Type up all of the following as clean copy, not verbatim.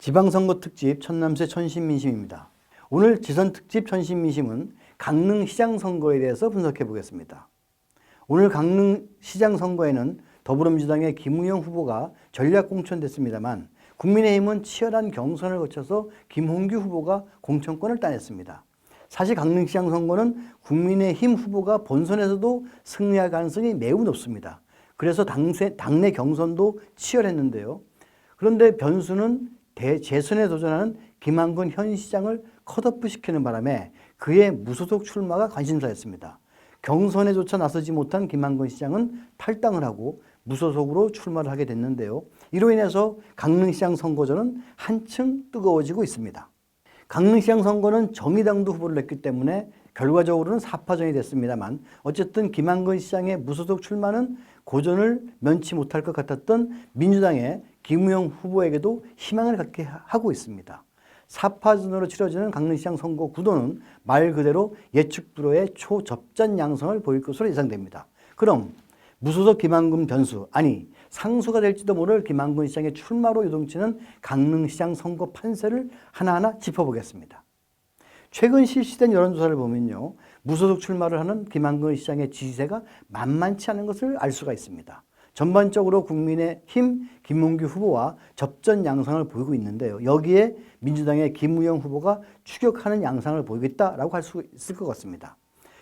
지방선거 특집 천남새 천신민심입니다. 오늘 지선 특집 천신민심은 강릉시장 선거에 대해서 분석해 보겠습니다. 오늘 강릉시장 선거에는 더불어민주당의 김우영 후보가 전략 공천됐습니다만 국민의힘은 치열한 경선을 거쳐서 김홍규 후보가 공천권을 따냈습니다. 사실 강릉시장 선거는 국민의힘 후보가 본선에서도 승리할 가능성이 매우 높습니다. 그래서 당내 경선도 치열했는데요. 그런데 변수는 재선에 도전하는 김한근 현 시장을 컷오프시키는 바람에 그의 무소속 출마가 관심사였습니다. 경선에조차 나서지 못한 김한근 시장은 탈당을 하고 무소속으로 출마를 하게 됐는데요. 이로 인해서 강릉시장 선거전은 한층 뜨거워지고 있습니다. 강릉시장 선거는 정의당도 후보를 냈기 때문에 결과적으로는 4파전이 됐습니다만 어쨌든 김한근 시장의 무소속 출마는 고전을 면치 못할 것 같았던 민주당의 김우영 후보에게도 희망을 갖게 하고 있습니다. 4파전으로 치러지는 강릉시장 선거 구도는 말 그대로 예측 불허의 초접전 양상을 보일 것으로 예상됩니다. 그럼 무소속 김한근 변수, 아니 상수가 될지도 모를 김한근 시장의 출마로 요동치는 강릉시장 선거 판세를 하나하나 짚어보겠습니다. 최근 실시된 여론조사를 보면요, 무소속 출마를 하는 김한근 시장의 지지세가 만만치 않은 것을 알 수가 있습니다. 전반적으로 국민의힘 김홍규 후보와 접전 양상을 보이고 있는데요. 여기에 민주당의 김우영 후보가 추격하는 양상을 보이고 있다고 할 수 있을 것 같습니다.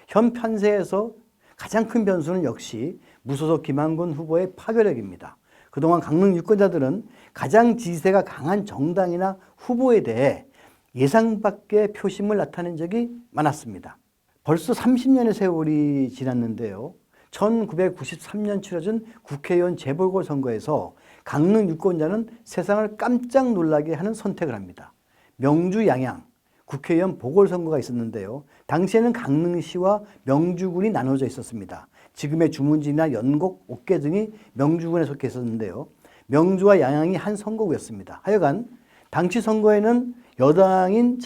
현 판세에서 가장 큰 변수는 역시 무소속 김한근 후보의 파괴력입니다. 그동안 강릉 유권자들은 가장 지지세가 강한 정당이나 후보에 대해 예상 밖의 표심을 나타낸 적이 많았습니다. 벌써 30년의 세월이 지났는데요. 1993년 치러진 국회의원 재보궐선거에서 강릉 유권자는 세상을 깜짝 놀라게 하는 선택을 합니다. 명주 양양 국회의원 보궐선거가 있었는데요. 당시에는 강릉시와 명주군이 나눠져 있었습니다. 지금의 주문지나 연곡, 옥계 등이 명주군에 속해 있었는데요. 명주와 양양이 한 선거구였습니다. 하여간 당시 선거에는 여당인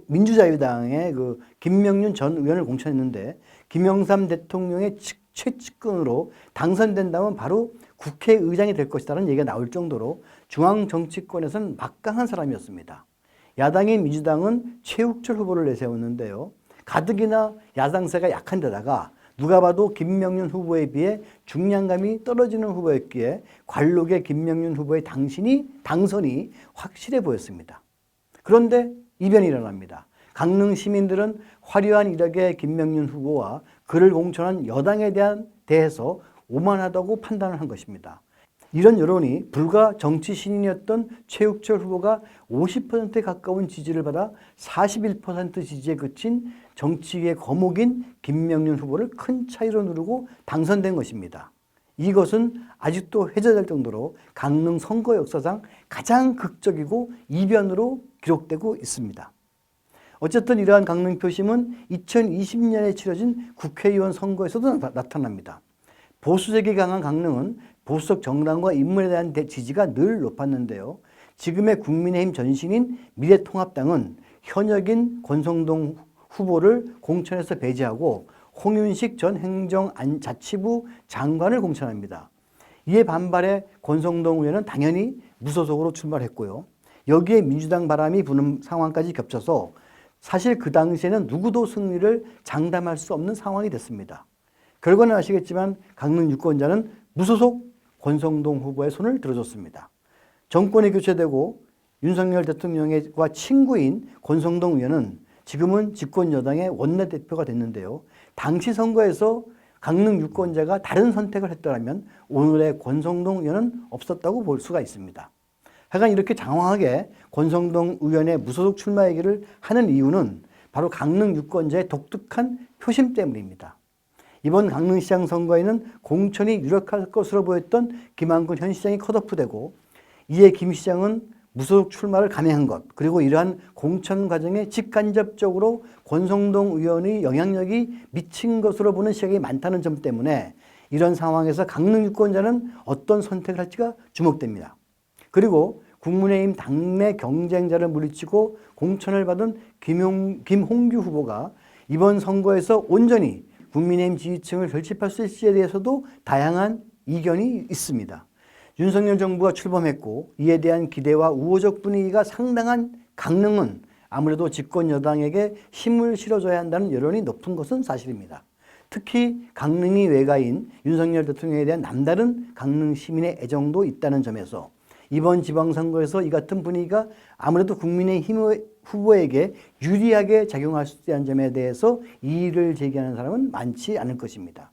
민주자유당의 김명륜 전 의원을 공천했는데 김영삼 대통령의 최측근으로 당선된다면 바로 국회의장이 될 것이라는 얘기가 나올 정도로 중앙정치권에서는 막강한 사람이었습니다. 야당인 민주당은 최욱철 후보를 내세웠는데요. 가뜩이나 야당세가 약한 데다가 누가 봐도 김명륜 후보에 비해 중량감이 떨어지는 후보였기에 관록의 김명륜 후보의 당선이 확실해 보였습니다. 그런데 이변이 일어납니다. 강릉 시민들은 화려한 이력의 김명륜 후보와 그를 공천한 여당에 대해서 오만하다고 판단을 한 것입니다. 이런 여론이 불과 정치 신인이었던 최욱철 후보가 50%에 가까운 지지를 받아 41% 지지에 그친 정치계의 거목인 김명륜 후보를 큰 차이로 누르고 당선된 것입니다. 이것은 아직도 회자될 정도로 강릉 선거 역사상 가장 극적이고 이변으로 기록되고 있습니다. 어쨌든 이러한 강릉 표심은 2020년에 치러진 국회의원 선거에서도 나타납니다. 보수색이 강한 강릉은 보수적 정당과 인물에 대한 지지가 늘 높았는데요. 지금의 국민의힘 전신인 미래통합당은 현역인 권성동 후보를 공천에서 배제하고 홍윤식 전 행정자치부 장관을 공천합니다. 이에 반발해 권성동 의원은 당연히 무소속으로 출마했고요. 여기에 민주당 바람이 부는 상황까지 겹쳐서 사실 그 당시에는 누구도 승리를 장담할 수 없는 상황이 됐습니다. 결과는 아시겠지만 강릉 유권자는 무소속 권성동 후보의 손을 들어줬습니다. 정권이 교체되고 윤석열 대통령과 친구인 권성동 의원은 지금은 집권 여당의 원내대표가 됐는데요. 당시 선거에서 강릉 유권자가 다른 선택을 했더라면 오늘의 권성동 의원은 없었다고 볼 수가 있습니다. 하여간 이렇게 장황하게 권성동 의원의 무소속 출마 얘기를 하는 이유는 바로 강릉 유권자의 독특한 표심 때문입니다. 이번 강릉시장 선거에는 공천이 유력할 것으로 보였던 김한근 현 시장이 컷오프되고 이에 김 시장은 무소속 출마를 감행한 것, 그리고 이러한 공천 과정에 직간접적으로 권성동 의원의 영향력이 미친 것으로 보는 시각이 많다는 점 때문에 이런 상황에서 강릉 유권자는 어떤 선택을 할지가 주목됩니다. 그리고 국민의힘 당내 경쟁자를 물리치고 공천을 받은 김홍규 후보가 이번 선거에서 온전히 국민의힘 지지층을 결집할 수 있을지에 대해서도 다양한 이견이 있습니다. 윤석열 정부가 출범했고 이에 대한 기대와 우호적 분위기가 상당한 강릉은 아무래도 집권 여당에게 힘을 실어줘야 한다는 여론이 높은 것은 사실입니다. 특히 강릉이 외가인 윤석열 대통령에 대한 남다른 강릉 시민의 애정도 있다는 점에서 이번 지방선거에서 이 같은 분위기가 아무래도 국민의힘 후보에게 유리하게 작용할 수 있다는 점에 대해서 이의를 제기하는 사람은 많지 않을 것입니다.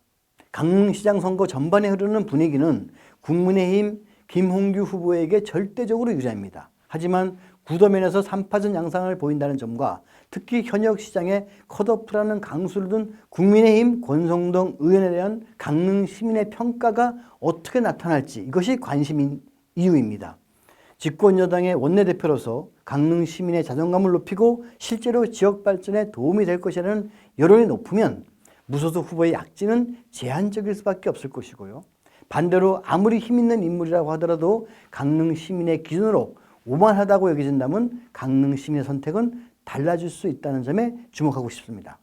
강릉시장 선거 전반에 흐르는 분위기는 국민의힘 김홍규 후보에게 절대적으로 유리합니다. 하지만 구도면에서 3파전 양상을 보인다는 점과 특히 현역 시장에 컷오프라는 강수를 둔 국민의힘 권성동 의원에 대한 강릉 시민의 평가가 어떻게 나타날지 이것이 관심인 이유입니다. 집권 여당의 원내대표로서 강릉 시민의 자존감을 높이고 실제로 지역 발전에 도움이 될 것이라는 여론이 높으면 무소속 후보의 약진은 제한적일 수밖에 없을 것이고요. 반대로 아무리 힘 있는 인물이라고 하더라도 강릉 시민의 기준으로 오만하다고 여겨진다면 강릉 시민의 선택은 달라질 수 있다는 점에 주목하고 싶습니다.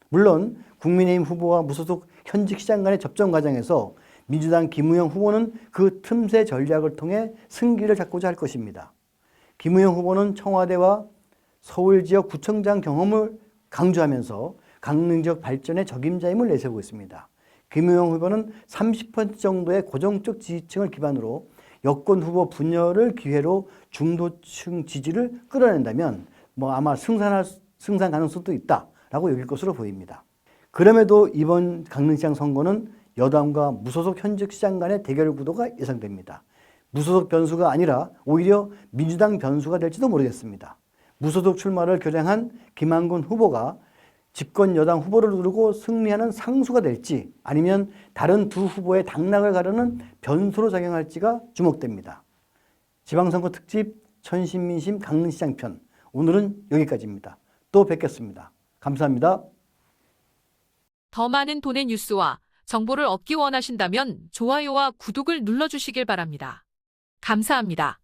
물론 국민의힘 후보와 무소속 현직 시장 간의 접전 과정에서 민주당 김우영 후보는 그 틈새 전략을 통해 승기를 잡고자 할 것입니다. 김우영 후보는 청와대와 서울 지역 구청장 경험을 강조하면서 강릉 지역 발전의 적임자임을 내세우고 있습니다. 김우영 후보는 30% 정도의 고정적 지지층을 기반으로 여권 후보 분열을 기회로 중도층 지지를 끌어낸다면 아마 승산 가능성도 있다라고 여길 것으로 보입니다. 그럼에도 이번 강릉시장 선거는 여당과 무소속 현직 시장 간의 대결 구도가 예상됩니다. 무소속 변수가 아니라 오히려 민주당 변수가 될지도 모르겠습니다. 무소속 출마를 결행한 김한근 후보가 집권 여당 후보를 누르고 승리하는 상수가 될지 아니면 다른 두 후보의 당락을 가르는 변수로 작용할지가 주목됩니다. 지방선거 특집 천신민심 강릉시장 편 오늘은 여기까지입니다. 또 뵙겠습니다. 감사합니다. 더 많은 돈의 뉴스와 정보를 얻기 원하신다면 좋아요와 구독을 눌러주시길 바랍니다. 감사합니다.